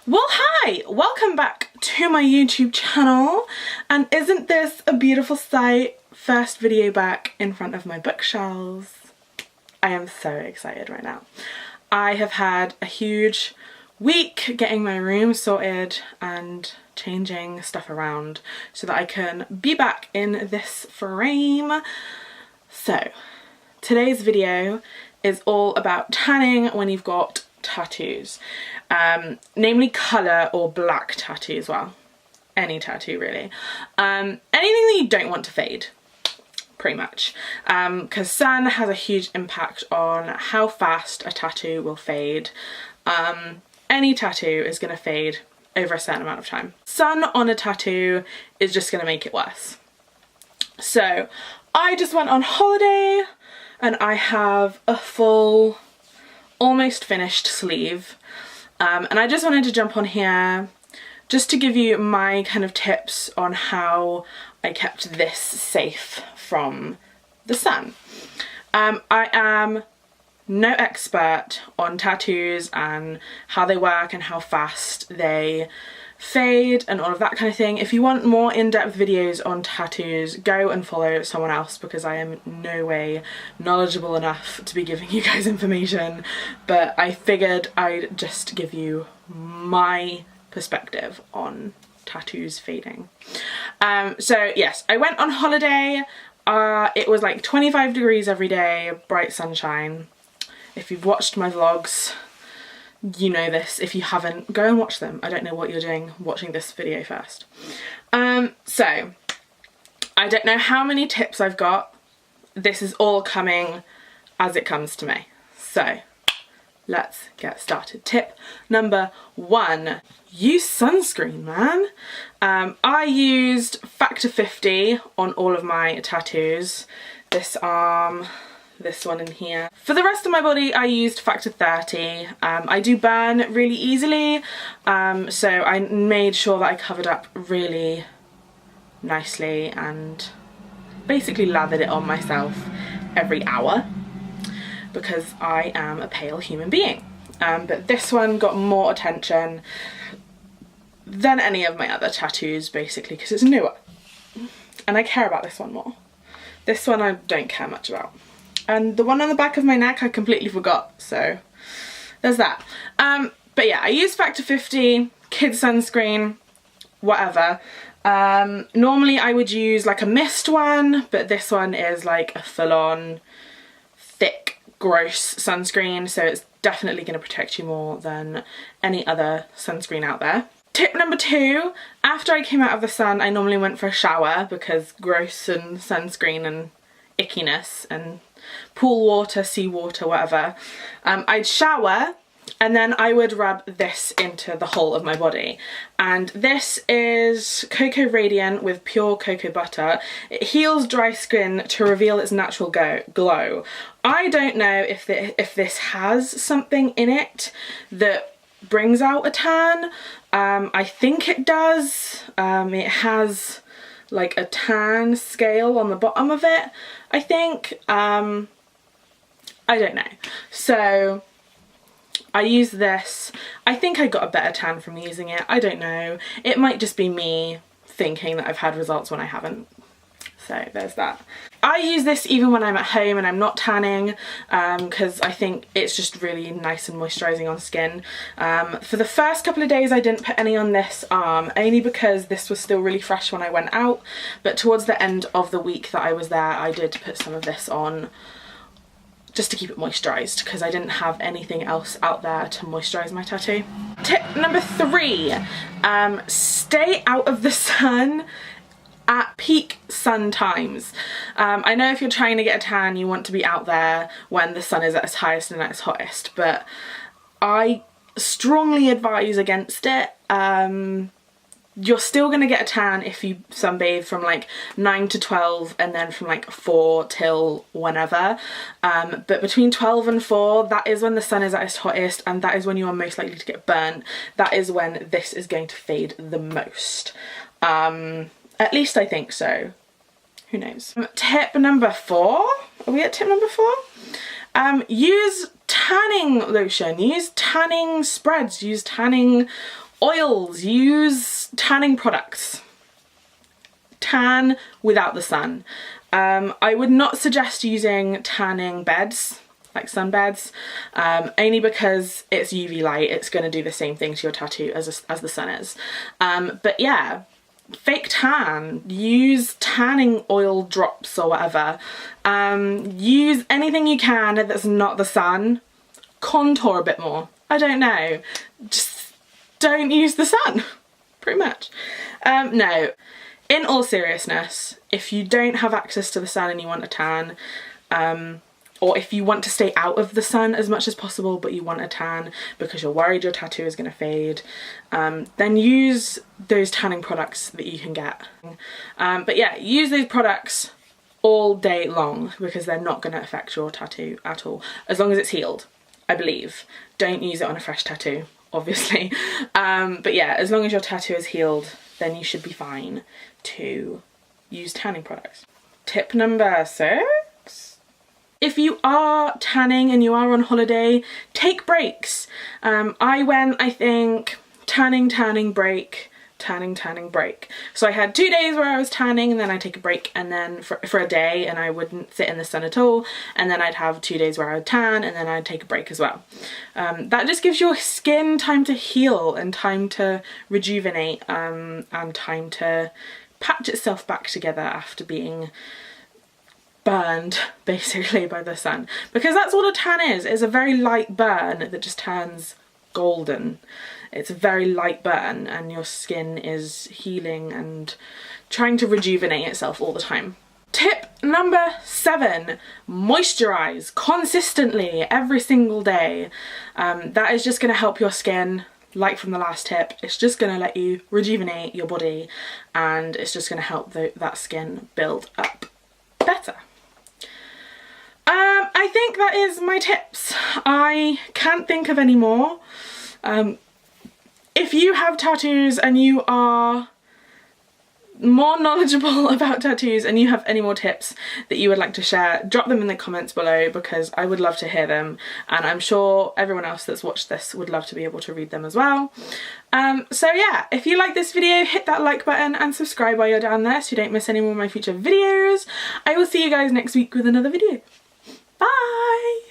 Well, hi! Welcome back to my YouTube channel, and isn't this a beautiful sight? First video back in front of my bookshelves. I am so excited right now. I have had a huge week getting my room sorted and changing stuff around so that I can be back in this frame. So, today's video is all about tanning when you've got tattoos, namely colour or black tattoos. Well, any tattoo really, anything that you don't want to fade, pretty much, because sun has a huge impact on how fast a tattoo will fade. Any tattoo is going to fade over a certain amount of time. Sun on a tattoo is just going to make it worse. So I just went on holiday and I have a full, almost finished sleeve, and I just wanted to jump on here just to give you my kind of tips on how I kept this safe from the sun. I am no expert on tattoos and how they work and how fast they fade and all of that kind of thing. If you want more in-depth videos on tattoos, go and follow someone else, because I am no way knowledgeable enough to be giving you guys information, but I figured I'd just give you my perspective on tattoos fading. So yes, I went on holiday. It was like 25 degrees every day, bright sunshine. If you've watched my vlogs, you know this. If you haven't, go and watch them. I don't know what you're doing watching this video first. So I don't know how many tips I've got. This is all coming as it comes to me. So let's get started. Tip number 1, use sunscreen, man. I used Factor 50 on all of my tattoos. This arm, this one in here. For the rest of my body I used Factor 30. I do burn really easily, so I made sure that I covered up really nicely and basically lathered it on myself every hour, because I am a pale human being. But this one got more attention than any of my other tattoos, basically, because it's newer and I care about this one more. This one I don't care much about. And the one on the back of my neck I completely forgot, so there's that. But yeah, I use Factor 50, kid sunscreen, whatever. Normally I would use like a mist one, but this one is like a full-on thick, gross sunscreen, so it's definitely going to protect you more than any other sunscreen out there. Tip number 2, after I came out of the sun I normally went for a shower, because gross and sunscreen and ickiness and pool water, sea water, whatever. I'd shower and then I would rub this into the whole of my body. And this is Cocoa Radiant with pure cocoa butter. It heals dry skin to reveal its natural glow. I don't know if this has something in it that brings out a tan. I think it does. It has like a tan scale on the bottom of it, I think. I don't know. So I use this. I think I got a better tan from using it. I don't know. It might just be me thinking that I've had results when I haven't. So there's that. I use this even when I'm at home and I'm not tanning, because I think it's just really nice and moisturising on skin. For the first couple of days I didn't put any on this arm, only because this was still really fresh when I went out, but towards the end of the week that I was there I did put some of this on just to keep it moisturised, because I didn't have anything else out there to moisturise my tattoo. Tip number 3, stay out of the sun at peak sun times. I know if you're trying to get a tan you want to be out there when the sun is at its highest and at its hottest, but I strongly advise against it. You're still going to get a tan if you sunbathe from like 9 to 12 and then from like 4 till whenever. But between 12 and 4, that is when the sun is at its hottest, and that is when you are most likely to get burnt. That is when this is going to fade the most. At least I think so. Who knows? Tip number 4. Are we at tip number 4? Use tanning lotion. Use tanning spreads. Use tanning Oils, use tanning products. Tan without the sun. I would not suggest using tanning beds, like sunbeds, only because it's UV light. It's going to do the same thing to your tattoo as the sun is. But yeah, fake tan, use tanning oil drops or whatever. Use anything you can that's not the sun. Contour a bit more. I don't know. Just don't use the sun, pretty much. No. In all seriousness, if you don't have access to the sun and you want a tan, or if you want to stay out of the sun as much as possible but you want a tan because you're worried your tattoo is going to fade, then use those tanning products that you can get. But yeah, use those products all day long because they're not going to affect your tattoo at all, as long as it's healed, I believe. Don't use it on a fresh tattoo, obviously. But yeah, as long as your tattoo is healed, then you should be fine to use tanning products. Tip number 6. If you are tanning and you are on holiday, take breaks. I went, I think, tanning, break, tanning, break. So I had 2 days where I was tanning and then I'd take a break, and then for a day, and I wouldn't sit in the sun at all, and then I'd have 2 days where I would tan and then I'd take a break as well. That just gives your skin time to heal and time to rejuvenate, and time to patch itself back together after being burned basically by the sun, because that's what a tan is. It's a very light burn that just turns golden. It's a very light burn and your skin is healing and trying to rejuvenate itself all the time. Tip number 7, moisturize consistently every single day. That is just going to help your skin. Like from the last tip, it's just going to let you rejuvenate your body, and it's just going to help that skin build up better. I think that is my tips. I can't think of any more. If you have tattoos and you are more knowledgeable about tattoos and you have any more tips that you would like to share, drop them in the comments below because I would love to hear them, and I'm sure everyone else that's watched this would love to be able to read them as well. So yeah, if you like this video, hit that like button and subscribe while you're down there so you don't miss any more of my future videos. I will see you guys next week with another video. Bye!